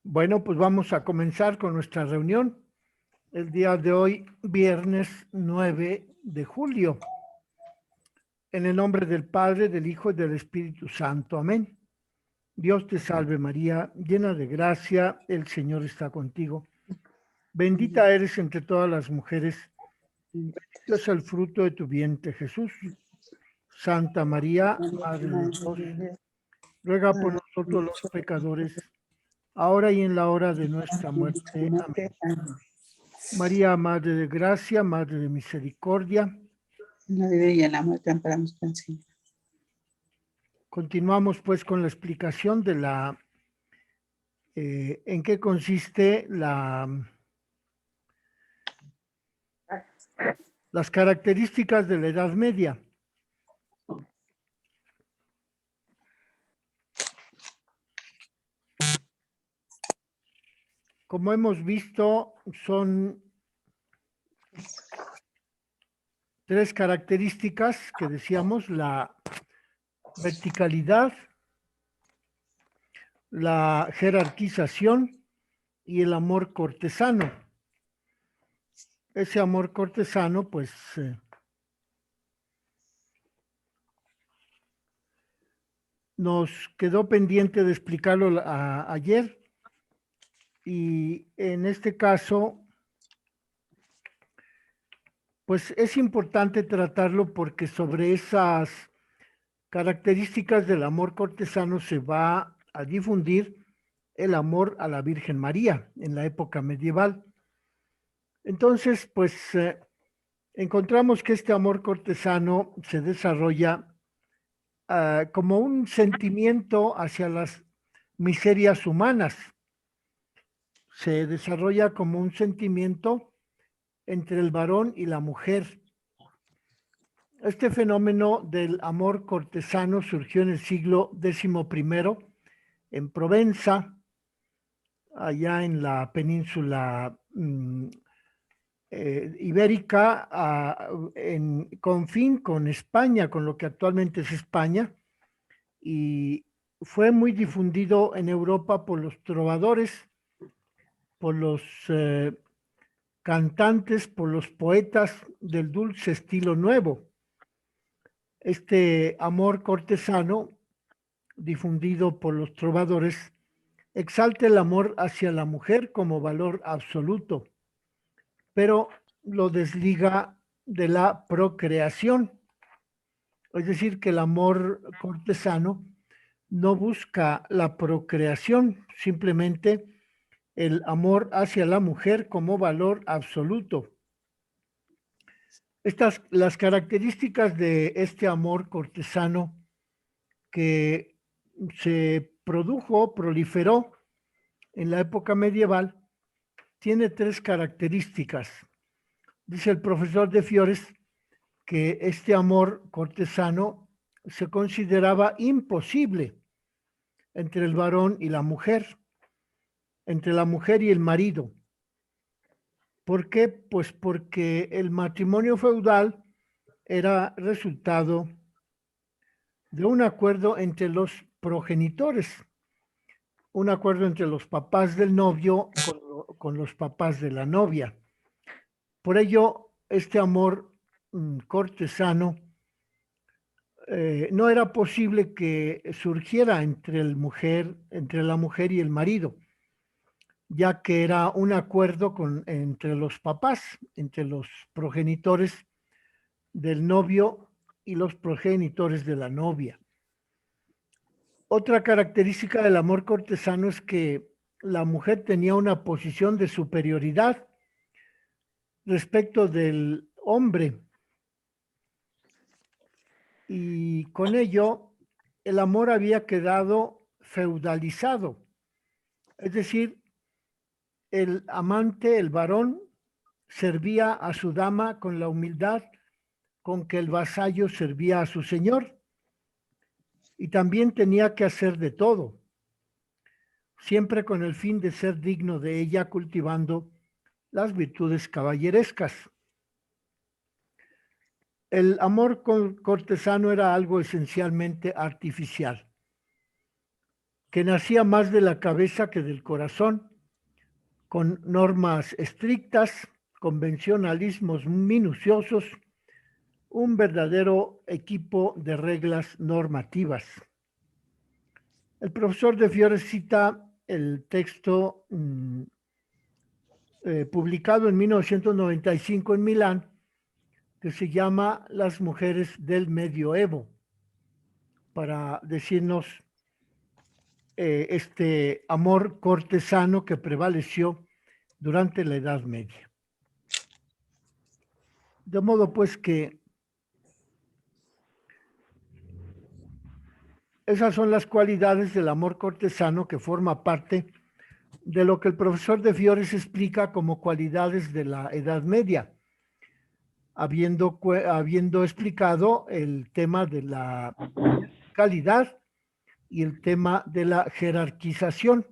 Bueno, pues vamos a comenzar con nuestra reunión. El día de hoy, viernes 9 de julio. En el nombre del Padre, del Hijo y del Espíritu Santo. Amén. Dios te salve María, llena de gracia, el Señor está contigo. Bendita eres entre todas las mujeres, bendito es el fruto de tu vientre, Jesús. Santa María, Madre de Dios, ruega por nosotros los pecadores, ahora y en la hora de nuestra muerte. Amén. María, Madre de Gracia, Madre de Misericordia. En la vida y en la muerte amparamos con el Señor. Continuamos pues con la explicación de en qué consiste las características de la Edad Media. Como hemos visto, son tres características que decíamos: la verticalidad, la jerarquización y el amor cortesano. Ese amor cortesano, pues, nos quedó pendiente de explicarlo ayer, y en este caso, pues es importante tratarlo porque sobre esas características del amor cortesano se va a difundir el amor a la Virgen María en la época medieval. Entonces, pues encontramos que este amor cortesano se desarrolla como un sentimiento hacia las miserias humanas. Se desarrolla como un sentimiento entre el varón y la mujer. Este fenómeno del amor cortesano surgió en el siglo XI en Provenza, allá en la península ibérica, en confín con España, con lo que actualmente es España, y fue muy difundido en Europa por los trovadores, por los cantantes, por los poetas del dulce estilo nuevo. Este amor cortesano, difundido por los trovadores, exalta el amor hacia la mujer como valor absoluto, pero lo desliga de la procreación. Es decir, que el amor cortesano no busca la procreación, simplemente el amor hacia la mujer como valor absoluto. Las características de este amor cortesano que se produjo, proliferó en la época medieval, tiene tres características. Dice el profesor de Fiores que este amor cortesano se consideraba imposible entre el varón y la mujer, entre la mujer y el marido. ¿Por qué? Pues porque el matrimonio feudal era resultado de un acuerdo entre los progenitores, un acuerdo entre los papás del novio con los papás de la novia. Por ello, este amor cortesano no era posible que surgiera entre la mujer y el marido, ya que era un acuerdo entre los papás, entre los progenitores del novio y los progenitores de la novia. Otra característica del amor cortesano es que la mujer tenía una posición de superioridad respecto del hombre, y con ello el amor había quedado feudalizado. Es decir, el amante, el varón, servía a su dama con la humildad con que el vasallo servía a su señor, y también tenía que hacer de todo, siempre con el fin de ser digno de ella, cultivando las virtudes caballerescas. El amor cortesano era algo esencialmente artificial. que nacía más de la cabeza que del corazón, con normas estrictas, convencionalismos minuciosos, un verdadero equipo de reglas normativas. El profesor de Fiores cita el texto publicado en 1995 en Milán, que se llama Las mujeres del medioevo, para decirnos este amor cortesano que prevaleció durante la Edad Media. De modo pues que esas son las cualidades del amor cortesano que forma parte de lo que el profesor de Fiores explica como cualidades de la Edad Media, habiendo explicado el tema de la calidad y el tema de la jerarquización.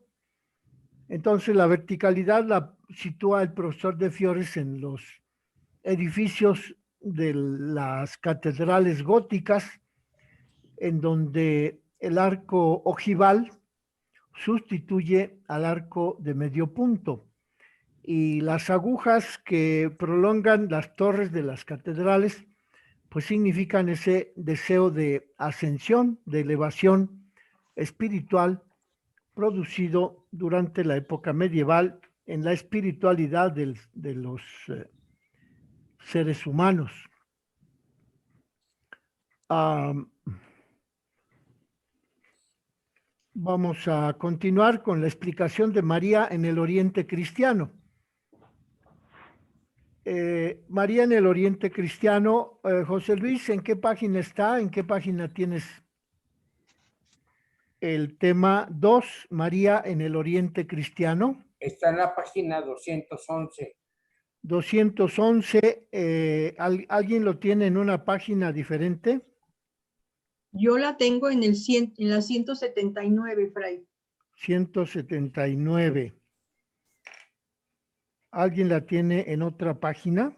Entonces, la verticalidad la sitúa el profesor de Fiores en los edificios de las catedrales góticas, en donde el arco ojival sustituye al arco de medio punto, y las agujas que prolongan las torres de las catedrales pues significan ese deseo de ascensión, de elevación espiritual producido durante la época medieval en la espiritualidad de los seres humanos. Vamos a continuar con la explicación de María en el Oriente Cristiano. María en el Oriente Cristiano, José Luis, ¿en qué página está? ¿En qué página tienes el tema 2, María en el Oriente Cristiano? Está en la página 211. 211, ¿alguien lo tiene en una página diferente? Yo la tengo en la 179, Fray. 179. ¿Alguien la tiene en otra página?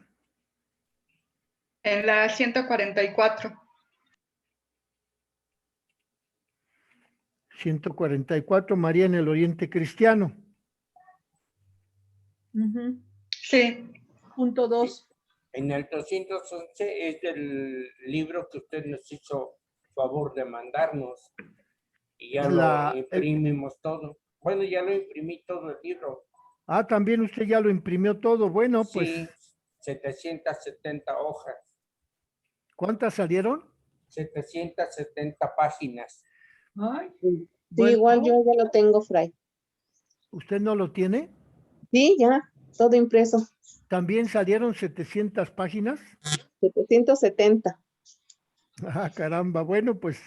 En la 144. 144, María en el Oriente Cristiano. Sí. Punto 2. En el 211 es del libro que usted nos hizo favor de mandarnos. Y ya lo imprimimos todo. Bueno, ya lo imprimí todo el libro. Ah, también usted ya lo imprimió todo. Bueno, pues. Sí, 770 hojas. ¿Cuántas salieron? 770 páginas. Ay. Sí, Bueno, igual yo ya lo tengo, Fray. ¿Usted no lo tiene? Sí, ya, todo impreso. ¿También salieron 700 páginas? 770. Ah, caramba. Bueno, pues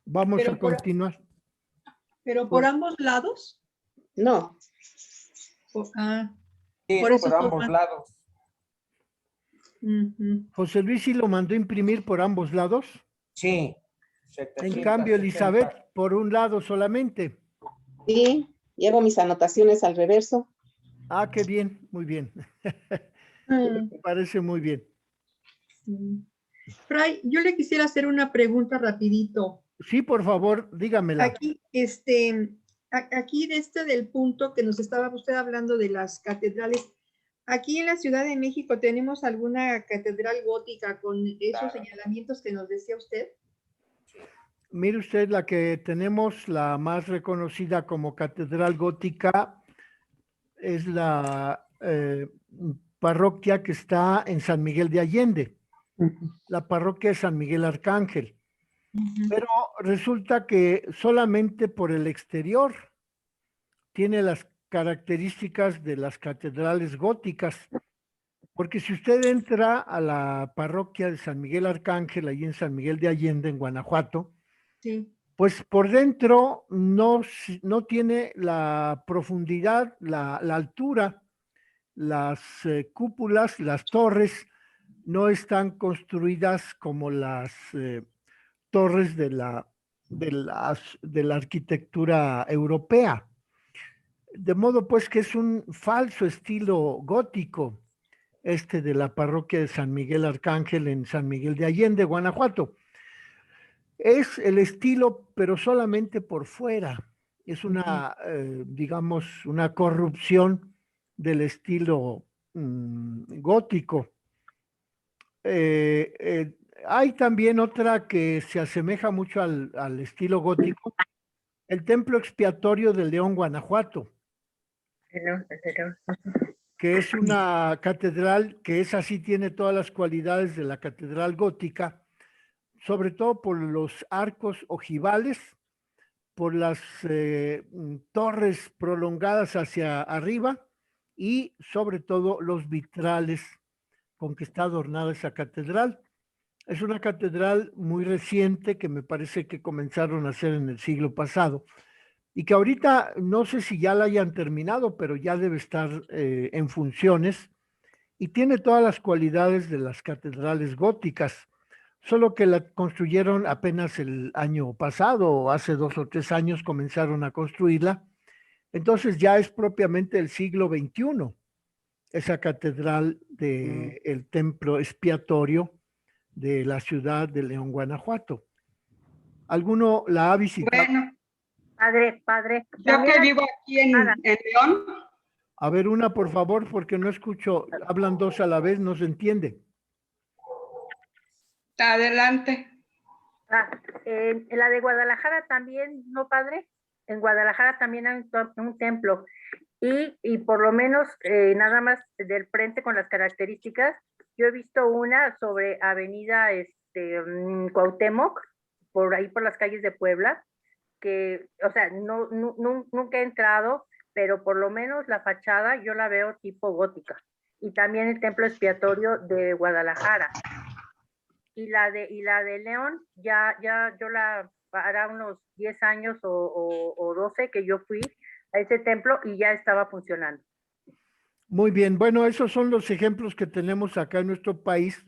vamos a continuar. ¿Pero por ambos lados? No, Sí, Por eso por ambos lados. José Luis sí lo mandó imprimir por ambos lados. Sí. En cambio, 770. Elizabeth, por un lado solamente. sí, llevo mis anotaciones al reverso. Ah, qué bien, muy bien. Me parece muy bien. Fray, yo le quisiera hacer una pregunta rapidito. Sí, por favor, dígamela. Aquí, aquí del punto que nos estaba usted hablando de las catedrales, aquí en la Ciudad de México tenemos alguna catedral gótica con esos señalamientos que nos decía usted. Mire usted, la que tenemos, la más reconocida como catedral gótica, es la parroquia que está en San Miguel de Allende, la parroquia de San Miguel Arcángel. Pero resulta que solamente por el exterior tiene las características de las catedrales góticas, porque si usted entra a la parroquia de San Miguel Arcángel, ahí en San Miguel de Allende, en Guanajuato, Sí. pues por dentro no tiene la profundidad, la altura, las cúpulas, las torres no están construidas como las torres de la arquitectura europea. De modo pues que es un falso estilo gótico de la parroquia de San Miguel Arcángel en San Miguel de Allende, Guanajuato. Es el estilo, pero solamente por fuera. Es una, digamos, una corrupción del estilo gótico. Hay también otra que se asemeja mucho al estilo gótico, el templo expiatorio de León, Guanajuato, que es una catedral que esa sí tiene todas las cualidades de la catedral gótica, sobre todo por los arcos ojivales, por las torres prolongadas hacia arriba y sobre todo los vitrales con que está adornada esa catedral. Es una catedral muy reciente que me parece que comenzaron a hacer en el siglo pasado y que ahorita no sé si ya la hayan terminado, pero ya debe estar en funciones y tiene todas las cualidades de las catedrales góticas, solo que la construyeron apenas el año pasado, o hace 2 o 3 años comenzaron a construirla, entonces ya es propiamente del siglo XXI, esa catedral del templo expiatorio de la ciudad de León, Guanajuato. ¿Alguno la ha visitado? Bueno, Padre. yo que vivo aquí en León, A ver, una por favor, porque no escucho, hablan dos a la vez, no se entiende. adelante. En la de Guadalajara también, ¿no, padre? En Guadalajara también hay un templo y por lo menos nada más del frente con las características, yo he visto una sobre Avenida Cuauhtémoc, por ahí por las calles de Puebla, que, o sea, nunca he entrado, pero por lo menos la fachada yo la veo tipo gótica. Y también el templo expiatorio de Guadalajara. Y la de León, yo hará unos 10 años o 12 que yo fui a ese templo y ya estaba funcionando. Muy bien, bueno, esos son los ejemplos que tenemos acá en nuestro país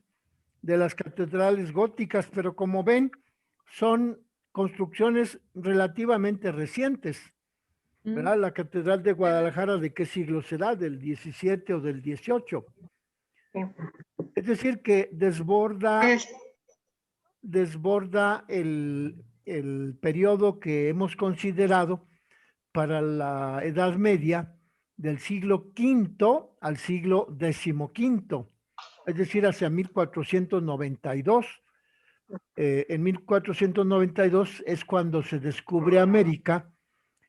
de las catedrales góticas, pero como ven, son construcciones relativamente recientes, ¿verdad? La catedral de Guadalajara, ¿de qué siglo será? ¿Del 17 o del 18? Sí. Es decir, que desborda el periodo que hemos considerado para la Edad Media del siglo V al siglo XV, es decir, hacia 1492. En 1492 es cuando se descubre América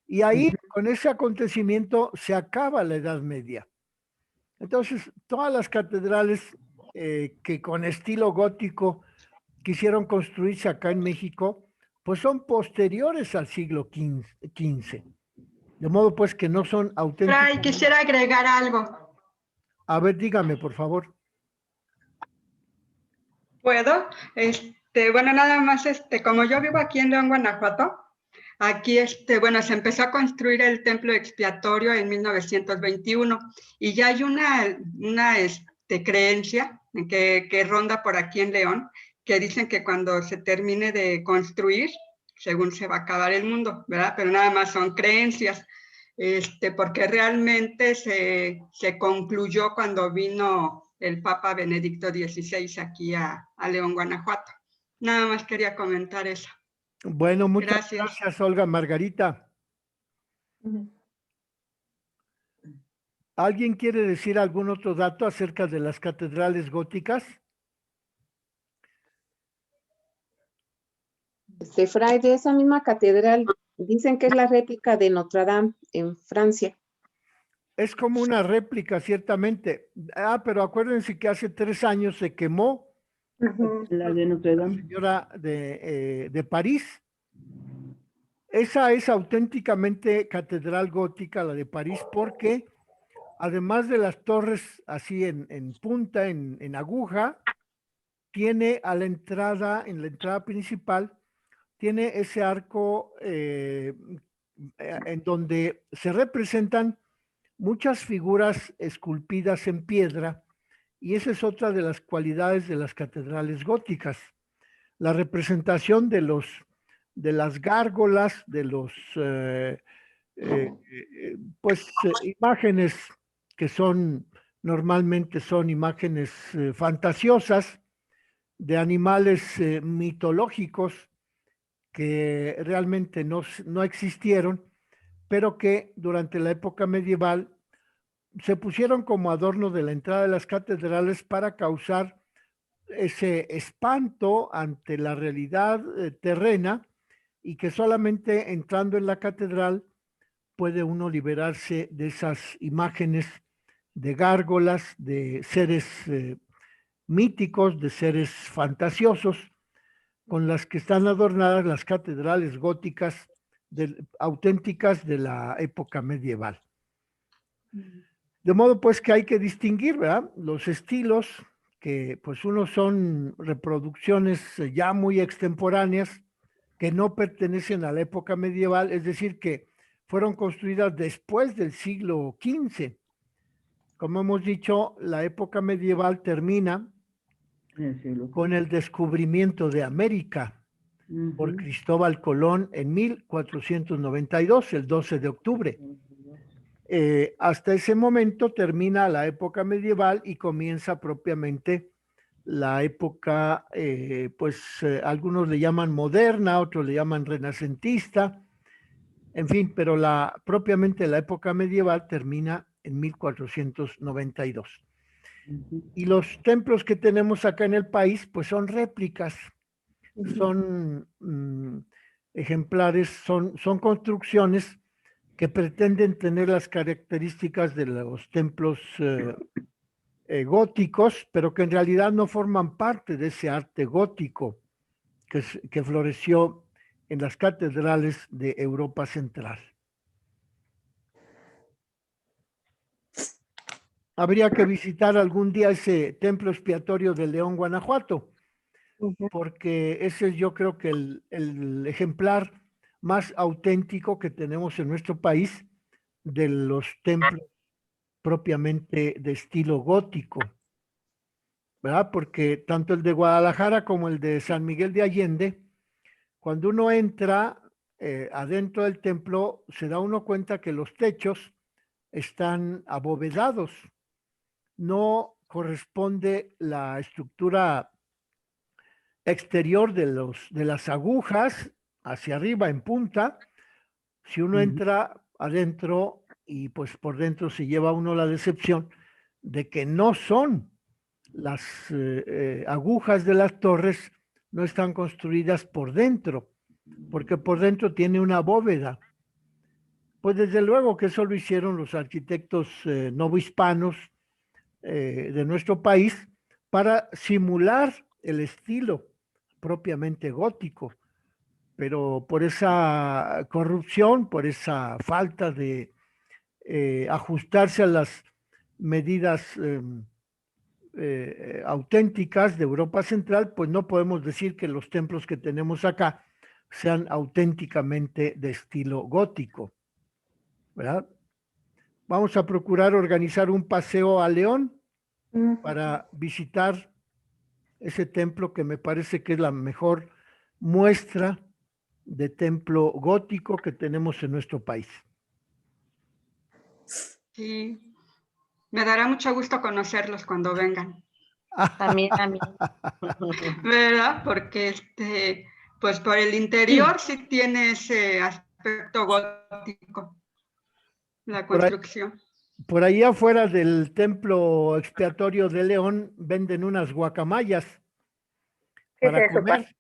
y ahí con ese acontecimiento se acaba la Edad Media. Entonces, todas las catedrales que con estilo gótico quisieron construirse acá en México, pues son posteriores al siglo XV. De modo pues que no son auténticos. Fray, quisiera agregar algo. A ver, dígame, por favor. ¿Puedo? Bueno, nada más, como yo vivo aquí en León, Guanajuato, aquí, bueno, se empezó a construir el templo expiatorio en 1921 y ya hay una creencia que ronda por aquí en León, que dicen que cuando se termine de construir, según se va a acabar el mundo, ¿verdad? Pero nada más son creencias, porque realmente se concluyó cuando vino el Papa Benedicto XVI aquí a León, Guanajuato. Nada más quería comentar eso. Bueno, muchas gracias, Olga Margarita. ¿Alguien quiere decir algún otro dato acerca de las catedrales góticas? Fray, de esa misma catedral, dicen que es la réplica de Notre Dame en Francia. Es como una réplica, ciertamente. Pero acuérdense que hace 3 años se quemó la de Notre Dame. La señora de París. Esa es auténticamente catedral gótica, la de París, porque además de las torres así en punta, en aguja, tiene a la entrada, en la entrada principal, tiene ese arco en donde se representan muchas figuras esculpidas en piedra, y esa es otra de las cualidades de las catedrales góticas, la representación de las gárgolas, de los imágenes que normalmente son imágenes fantasiosas de animales mitológicos que realmente no existieron, pero que durante la época medieval se pusieron como adorno de la entrada de las catedrales para causar ese espanto ante la realidad terrena, y que solamente entrando en la catedral puede uno liberarse de esas imágenes de gárgolas, de seres míticos, de seres fantasiosos, con las que están adornadas las catedrales góticas auténticas de la época medieval. De modo pues que hay que distinguir, ¿verdad?, los estilos, que pues unos son reproducciones ya muy extemporáneas, que no pertenecen a la época medieval, es decir, que fueron construidas después del siglo XV. Como hemos dicho, la época medieval termina con el descubrimiento de América por Cristóbal Colón en 1492, el 12 de octubre. Hasta ese momento termina la época medieval y comienza propiamente la época, algunos le llaman moderna, otros le llaman renacentista, en fin, pero propiamente la época medieval termina en 1492. Y los templos que tenemos acá en el país, pues son réplicas, son ejemplares, son construcciones que pretenden tener las características de los templos góticos, pero que en realidad no forman parte de ese arte gótico que floreció en las catedrales de Europa Central. Habría que visitar algún día ese templo expiatorio de León, Guanajuato, porque ese es, yo creo que el ejemplar más auténtico que tenemos en nuestro país de los templos propiamente de estilo gótico, ¿verdad? Porque tanto el de Guadalajara como el de San Miguel de Allende, cuando uno entra adentro del templo, se da uno cuenta que los techos están abovedados. No corresponde la estructura exterior de las agujas hacia arriba en punta. Si uno entra adentro, y pues por dentro se lleva uno la decepción de que no son las agujas de las torres, no están construidas por dentro, porque por dentro tiene una bóveda. Pues desde luego que eso lo hicieron los arquitectos novohispanos de nuestro país para simular el estilo propiamente gótico, pero por esa corrupción, por esa falta de ajustarse a las medidas auténticas de Europa Central, pues no podemos decir que los templos que tenemos acá sean auténticamente de estilo gótico, ¿verdad? Vamos a procurar organizar un paseo a León para visitar ese templo, que me parece que es la mejor muestra de templo gótico que tenemos en nuestro país. Sí, me dará mucho gusto conocerlos cuando vengan. También a mí. ¿Verdad? Porque pues por el interior sí tiene ese aspecto gótico, la construcción. Por ahí afuera del templo expiatorio de León venden unas guacamayas para comer.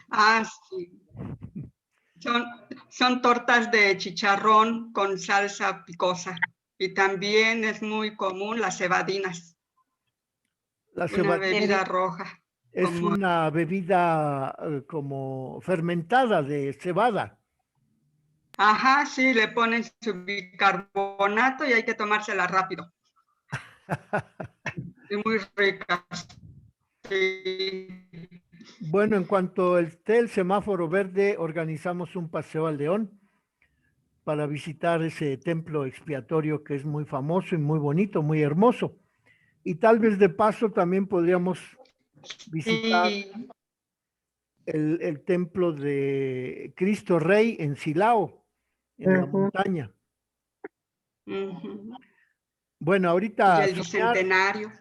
Ah, sí. Son tortas de chicharrón con salsa picosa. Y también es muy común las cebadinas. Una bebida roja. Es una bebida como fermentada de cebada. Ajá, sí, le ponen su bicarbonato y hay que tomársela rápido. Es muy rica. Sí. Bueno, en cuanto esté el semáforo verde, organizamos un paseo al León para visitar ese templo expiatorio que es muy famoso y muy bonito, muy hermoso. Y tal vez de paso también podríamos visitar el templo de Cristo Rey en Silao, en la montaña. Bueno, ahorita y el bicentenario.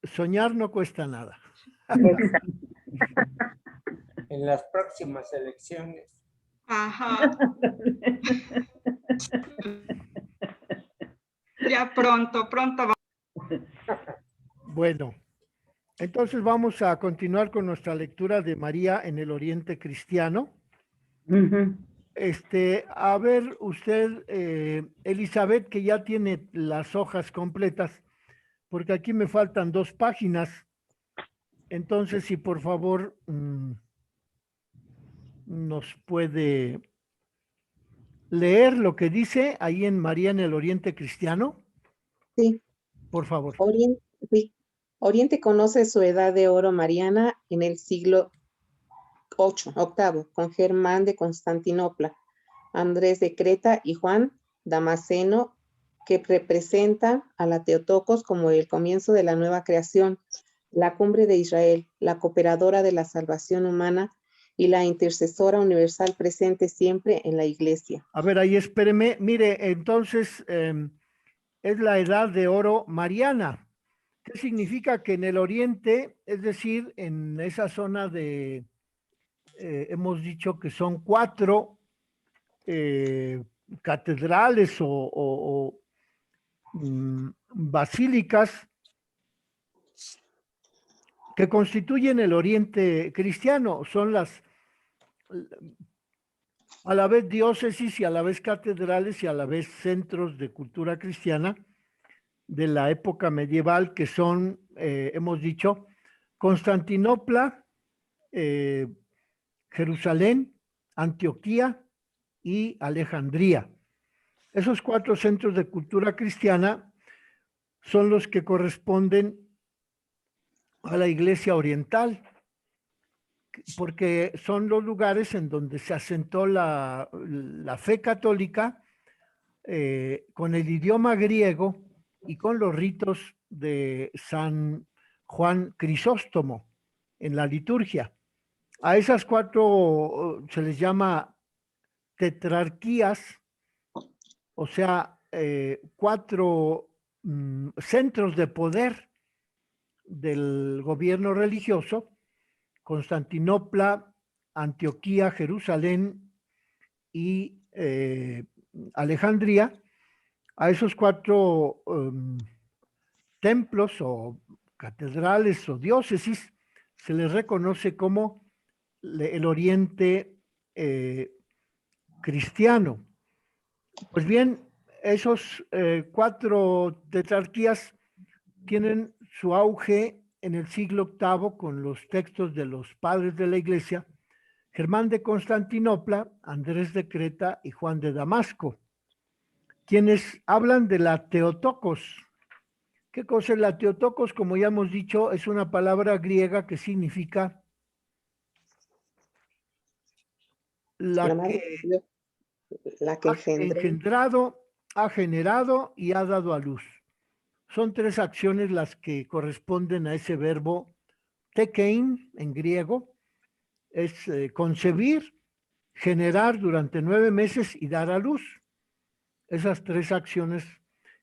Soñar no cuesta nada. En en las próximas elecciones. Ajá. Ya pronto. Bueno, entonces vamos a continuar con nuestra lectura de María en el Oriente Cristiano. Ujú. A ver usted, Elizabeth, que ya tiene las hojas completas, porque aquí me faltan 2 páginas. Entonces, si por favor nos puede leer lo que dice ahí en María en el Oriente Cristiano, Sí, por favor. sí. Oriente conoce su edad de oro mariana en el siglo VIII, con Germán de Constantinopla, Andrés de Creta y Juan Damasceno, que representan a la Teotocos como el comienzo de la nueva creación, la cumbre de Israel, la cooperadora de la salvación humana y la intercesora universal presente siempre en la Iglesia. A ver, ahí espéreme. Mire, entonces es la edad de oro mariana. ¿Qué significa? Que en el Oriente, es decir, en esa zona de, hemos dicho que son 4 catedrales o basílicas que constituyen el Oriente Cristiano. Son a la vez diócesis y a la vez catedrales y a la vez centros de cultura cristiana de la época medieval, que son, hemos dicho, Constantinopla, Jerusalén, Antioquía y Alejandría. Esos 4 centros de cultura cristiana son los que corresponden a la Iglesia Oriental, porque son los lugares en donde se asentó la fe católica con el idioma griego y con los ritos de San Juan Crisóstomo en la liturgia. A esas 4 se les llama tetrarquías, o sea, 4 centros de poder del gobierno religioso: Constantinopla, Antioquía, Jerusalén y Alejandría. A esos 4 templos o catedrales o diócesis se les reconoce como el Oriente cristiano. Pues bien, esos 4 tetrarquías tienen su auge en el siglo VIII con los textos de los padres de la Iglesia, Germán de Constantinopla, Andrés de Creta y Juan de Damasco, quienes hablan de la Teotocos. ¿Qué cosa es la Teotocos? Como ya hemos dicho, es una palabra griega que significa la que ha engendrado, ha generado y ha dado a luz. Son 3 acciones las que corresponden a ese verbo tekein en griego. Es concebir, generar durante 9 meses y dar a luz. Esas 3 acciones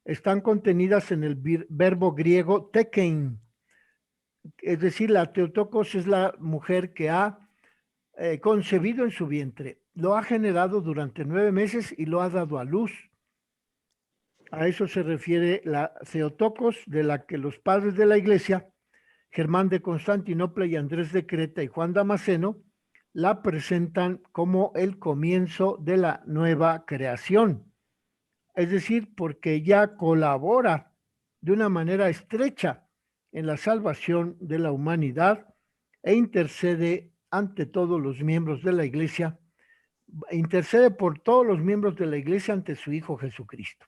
están contenidas en el verbo griego tekein. Es decir, la Teotocos es la mujer que ha concebido en su vientre, lo ha generado durante 9 meses y lo ha dado a luz. A eso se refiere la Theotokos, de la que los padres de la Iglesia, Germán de Constantinopla y Andrés de Creta y Juan Damasceno, la presentan como el comienzo de la nueva creación. Es decir, porque ya colabora de una manera estrecha en la salvación de la humanidad e intercede ante todos los miembros de la Iglesia, intercede por todos los miembros de la Iglesia ante su Hijo Jesucristo.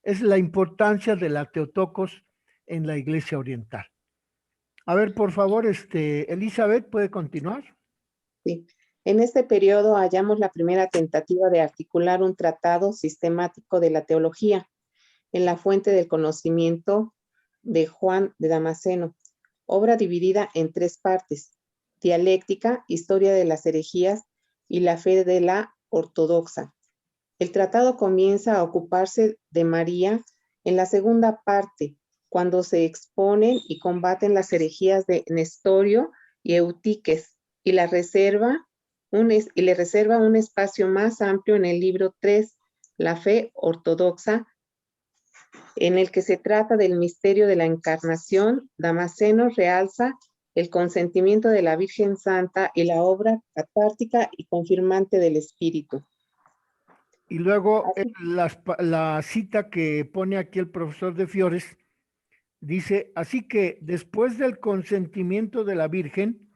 Es la importancia de la Teotocos en la Iglesia Oriental. A ver, por favor, Elizabeth, ¿puede continuar? Sí. En este periodo hallamos la primera tentativa de articular un tratado sistemático de la teología en la fuente del conocimiento de Juan de Damasceno, obra dividida en 3 partes: dialéctica, historia de las herejías y la fe de la ortodoxa. El tratado comienza a ocuparse de María en la segunda parte, cuando se exponen y combaten las herejías de Nestorio y Eutiques, y le reserva un espacio más amplio en el libro 3, La Fe Ortodoxa, en el que se trata del misterio de la encarnación. Damasceno realza el consentimiento de la Virgen Santa y la obra catártica y confirmante del Espíritu. Y luego la cita que pone aquí el profesor de Fiores dice, así que después del consentimiento de la Virgen,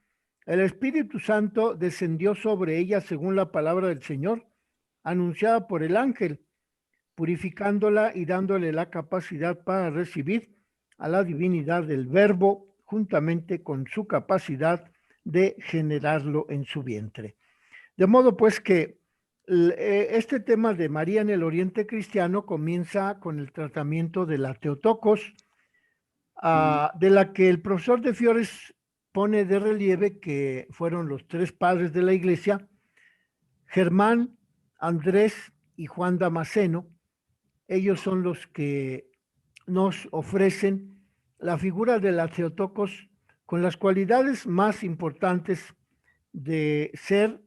el Espíritu Santo descendió sobre ella según la palabra del Señor, anunciada por el ángel, purificándola y dándole la capacidad para recibir a la divinidad del Verbo, juntamente con su capacidad de generarlo en su vientre. De modo pues que este tema de María en el Oriente Cristiano comienza con el tratamiento de la Theotokos, de la que el profesor de Fiores pone de relieve que fueron los tres padres de la Iglesia, Germán, Andrés y Juan Damasceno. Ellos son los que nos ofrecen la figura de la Theotokos con las cualidades más importantes de ser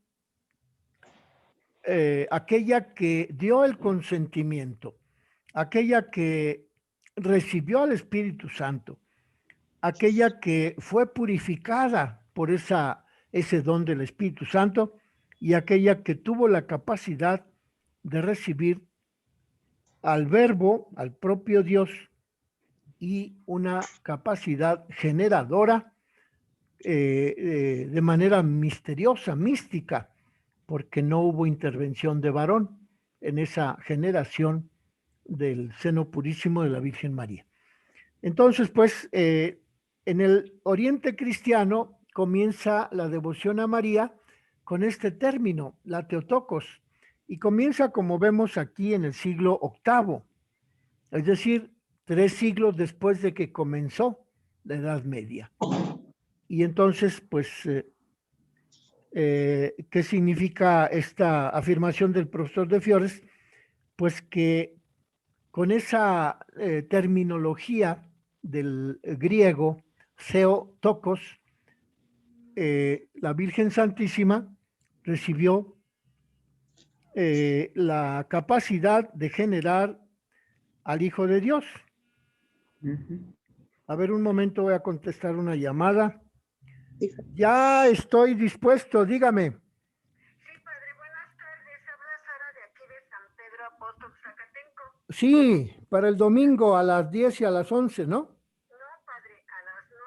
aquella que dio el consentimiento, aquella que recibió al Espíritu Santo, aquella que fue purificada por ese don del Espíritu Santo y aquella que tuvo la capacidad de recibir al Verbo, al propio Dios, y una capacidad generadora de manera misteriosa, mística, porque no hubo intervención de varón en esa generación del seno purísimo de la Virgen María. Entonces, pues, en el Oriente Cristiano comienza la devoción a María con este término, la Theotokos, y comienza, como vemos aquí, en el siglo VIII, es decir, 3 siglos después de que comenzó la Edad Media. Y entonces, pues, ¿qué significa esta afirmación del profesor de Fiores? Pues que con esa terminología del griego Theotokos, la Virgen Santísima recibió la capacidad de generar al Hijo de Dios. A ver, un momento, voy a contestar una llamada. Ya estoy dispuesto, dígame. Sí, padre, buenas tardes. Habla Sara de aquí de San Pedro Apóstol, Zacatenco. Sí, para el domingo a las 10 y a las 11, ¿no? No, padre, a las 9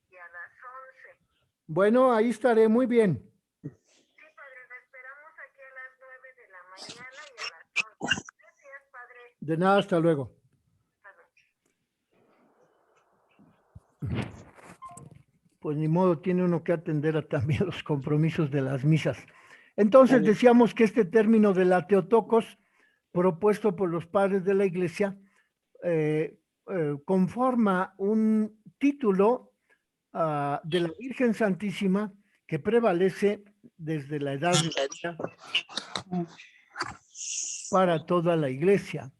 y a las 11. Bueno, ahí estaré, muy bien. Sí, padre, la esperamos aquí a las 9 de la mañana y a las 11. Gracias, padre. De nada, hasta luego. Pues ni modo, tiene uno que atender a también los compromisos de las misas. Entonces decíamos que este término de la Theotokos, propuesto por los padres de la Iglesia, conforma un título de la Virgen Santísima que prevalece desde la Edad Media para toda la Iglesia.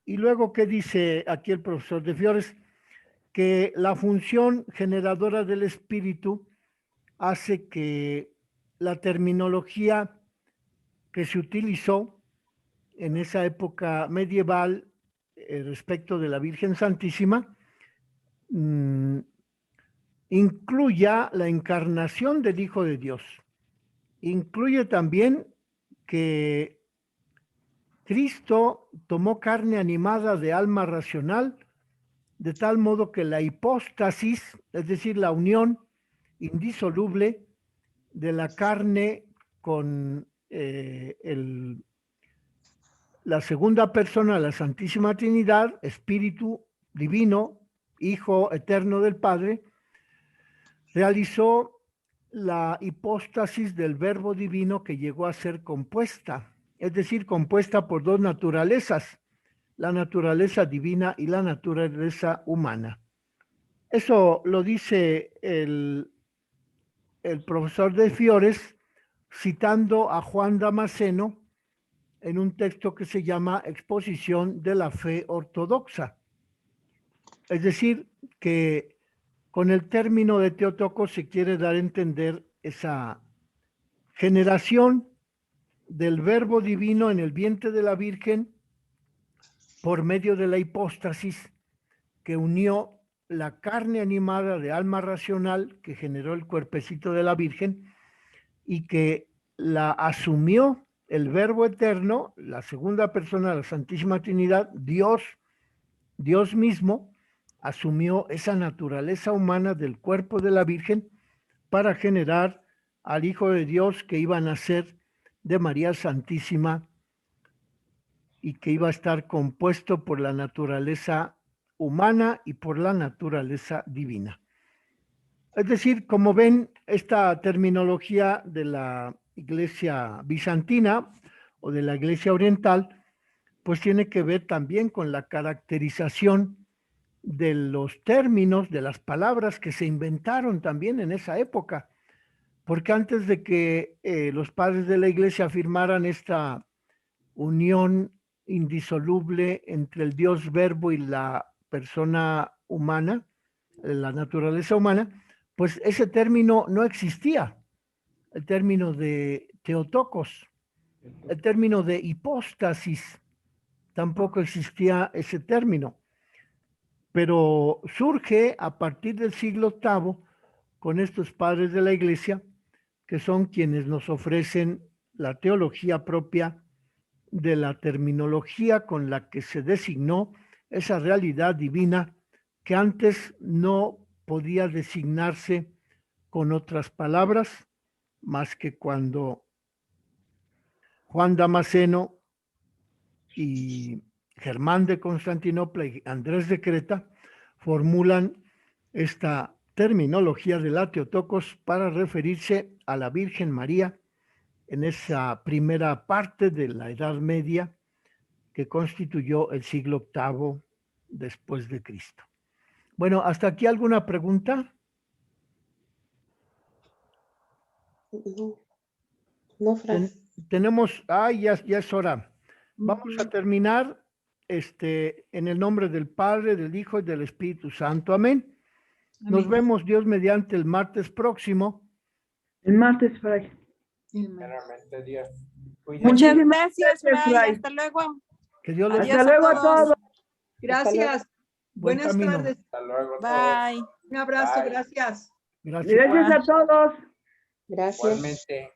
Y luego, ¿qué dice aquí el profesor de Fiores? Que la función generadora del espíritu hace que la terminología que se utilizó en esa época medieval respecto de la Virgen Santísima incluya la encarnación del Hijo de Dios. Incluye también que Cristo tomó carne animada de alma racional, de tal modo que la hipóstasis, es decir, la unión indisoluble de la carne con la segunda persona de la Santísima Trinidad, Espíritu Divino, Hijo Eterno del Padre, realizó la hipóstasis del Verbo Divino que llegó a ser compuesta, es decir, compuesta por 2 naturalezas, la naturaleza divina y la naturaleza humana. Eso lo dice el profesor de Fiores, citando a Juan Damasceno en un texto que se llama Exposición de la Fe Ortodoxa. Es decir, que Con el término de Teotocos se quiere dar a entender esa generación del verbo divino en el vientre de la Virgen por medio de la hipóstasis que unió la carne animada de alma racional que generó el cuerpecito de la Virgen y que la asumió el verbo eterno, la segunda persona de la Santísima Trinidad, Dios mismo, asumió esa naturaleza humana del cuerpo de la Virgen para generar al Hijo de Dios que iba a nacer de María Santísima y que iba a estar compuesto por la naturaleza humana y por la naturaleza divina. Es decir, como ven, esta terminología de la Iglesia bizantina o de la Iglesia oriental, pues tiene que ver también con la caracterización de los términos, de las palabras que se inventaron también en esa época, porque antes de que los padres de la Iglesia afirmaran esta unión indisoluble entre el Dios Verbo y la persona humana, la naturaleza humana, pues ese término no existía, el término de Teotocos, el término de hipóstasis, tampoco existía ese término, pero surge a partir del siglo VIII con estos padres de la Iglesia, que son quienes nos ofrecen la teología propia de la terminología con la que se designó esa realidad divina que antes no podía designarse con otras palabras, más que cuando Juan Damasceno y Germán de Constantinopla y Andrés de Creta formulan esta terminología de la Teotocos para referirse a la Virgen María en esa primera parte de la Edad Media que constituyó el siglo VIII después de Cristo. Bueno, ¿hasta aquí alguna pregunta? No, Fran. Tenemos, ya es hora. Vamos a terminar en el nombre del Padre, del Hijo y del Espíritu Santo. Amén. Nos vemos, Dios mediante, el martes próximo. El martes, Fray. Sinceramente, Dios. Muchas gracias, Fray. Fray. Hasta luego. Que Dios les Hasta luego a todos. Gracias. Buen Buenas camino. tardes. Hasta luego. Bye. Un abrazo, Bye. gracias. Gracias. Gracias a todos. Gracias. Igualmente.